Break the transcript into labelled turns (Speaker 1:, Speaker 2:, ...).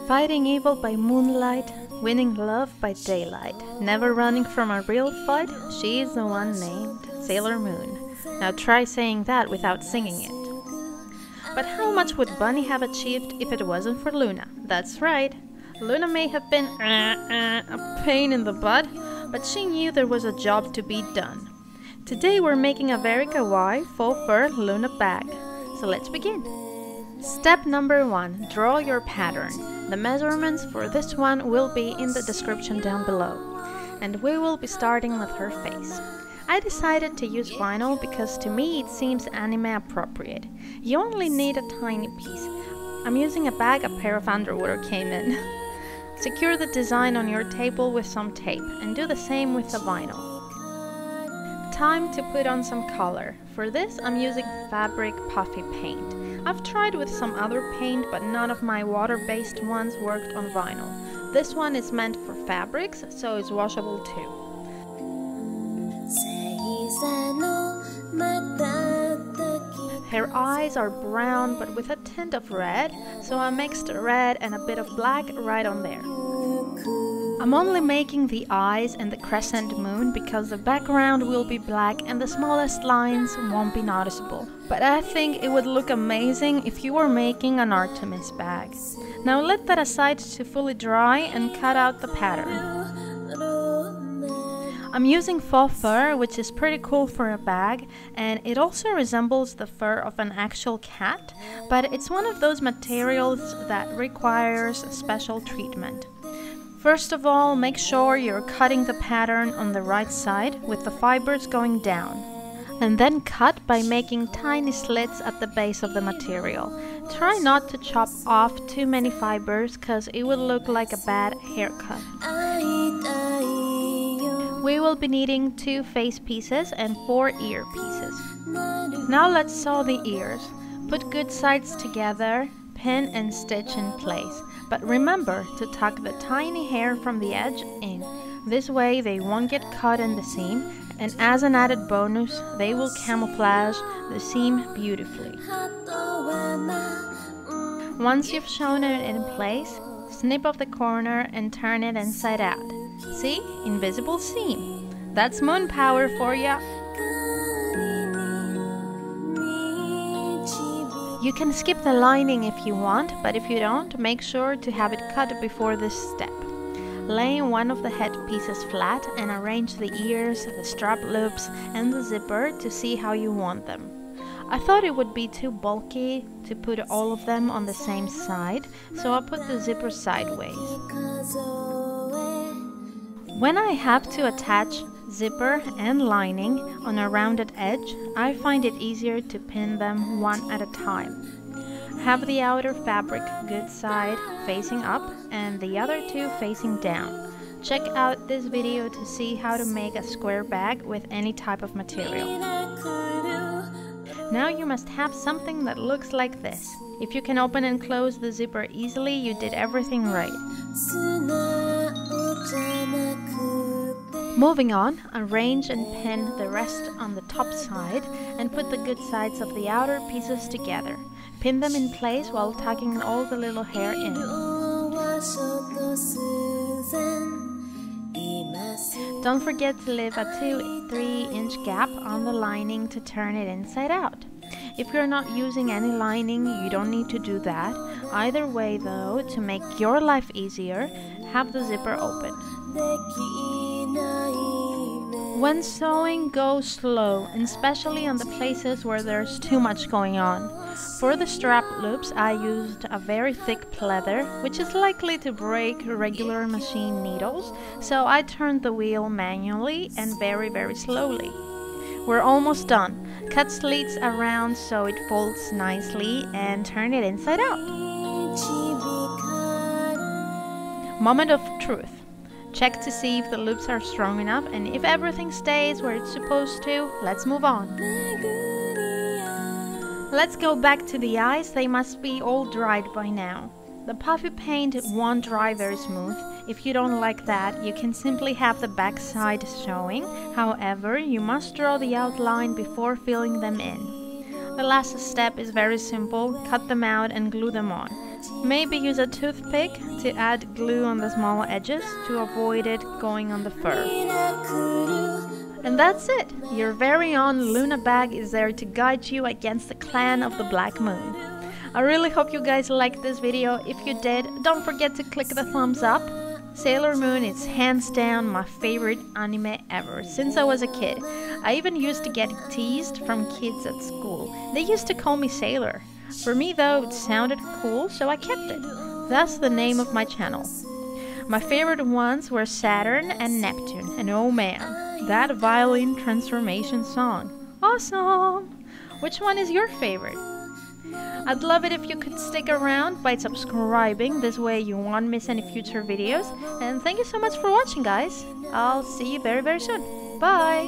Speaker 1: Fighting evil by moonlight, winning love by daylight, never running from a real fight, she is the one named Sailor Moon. Now try saying that without singing it. But how much would Bunny have achieved if it wasn't for Luna? That's right. Luna may have been a pain in the butt, but she knew there was a job to be done. Today we're making a very kawaii faux fur Luna bag. So let's begin. Step number 1. Draw your pattern. The measurements for this one will be in the description down below. And we will be starting with her face. I decided to use vinyl because to me it seems anime appropriate. You only need a tiny piece. I'm using a bag a pair of underwear came in. Secure the design on your table with some tape and do the same with the vinyl. Time to put on some color. For this I'm using fabric puffy paint. I've tried with some other paint, but none of my water-based ones worked on vinyl. This one is meant for fabrics, so it's washable too. Her eyes are brown but with a tint of red, so I mixed red and a bit of black right on there. I'm only making the eyes and the crescent moon because the background will be black and the smallest lines won't be noticeable. But I think it would look amazing if you were making an Artemis bag. Now let that aside to fully dry and cut out the pattern. I'm using faux fur, which is pretty cool for a bag, and it also resembles the fur of an actual cat, but it's one of those materials that requires special treatment. First of all, make sure you're cutting the pattern on the right side with the fibers going down. And then cut by making tiny slits at the base of the material. Try not to chop off too many fibers because it will look like a bad haircut. We will be needing 2 face pieces and 4 ear pieces. Now let's sew the ears. Put good sides together, pin and stitch in place. But remember to tuck the tiny hair from the edge in. This way they won't get caught in the seam, and as an added bonus, they will camouflage the seam beautifully. Once you've sewn it in place, snip off the corner and turn it inside out. See? Invisible seam. That's moon power for ya! You can skip the lining if you want, but if you don't, make sure to have it cut before this step. Lay one of the head pieces flat and arrange the ears, the strap loops, and the zipper to see how you want them. I thought it would be too bulky to put all of them on the same side, so I put the zipper sideways. When I have to attach zipper and lining on a rounded edge, I find it easier to pin them one at a time. Have the outer fabric good side facing up and the other 2 facing down. Check out this video to see how to make a square bag with any type of material. Now you must have something that looks like this. If you can open and close the zipper easily, you did everything right. Moving on, arrange and pin the rest on the top side and put the good sides of the outer pieces together. Pin them in place while tucking all the little hair in. Don't forget to leave a 2-3 inch gap on the lining to turn it inside out. If you're not using any lining, you don't need to do that. Either way though, to make your life easier, have the zipper open. When sewing, go slow, especially on the places where there's too much going on. For the strap loops, I used a very thick pleather, which is likely to break regular machine needles, so I turned the wheel manually and very slowly. We're almost done. Cut slits around so it folds nicely and turn it inside out. Moment of truth. Check to see if the loops are strong enough, and if everything stays where it's supposed to, let's move on. Let's go back to the eyes. They must be all dried by now. The puffy paint won't dry very smooth. If you don't like that, you can simply have the back side showing. However, you must draw the outline before filling them in. The last step is very simple. Cut them out and glue them on. Maybe use a toothpick to add glue on the small edges to avoid it going on the fur. And that's it! Your very own Luna bag is there to guide you against the clan of the Black Moon. I really hope you guys liked this video. If you did, don't forget to click the thumbs up. Sailor Moon is hands down my favorite anime ever since I was a kid. I even used to get teased from kids at school. They used to call me Sailor. For me though, it sounded cool, so I kept it. That's the name of my channel. My favorite ones were Saturn and Neptune, and oh man, that violin transformation song. Awesome! Which one is your favorite? I'd love it if you could stick around by subscribing, this way you won't miss any future videos. And thank you so much for watching, guys. I'll see you very soon. Bye!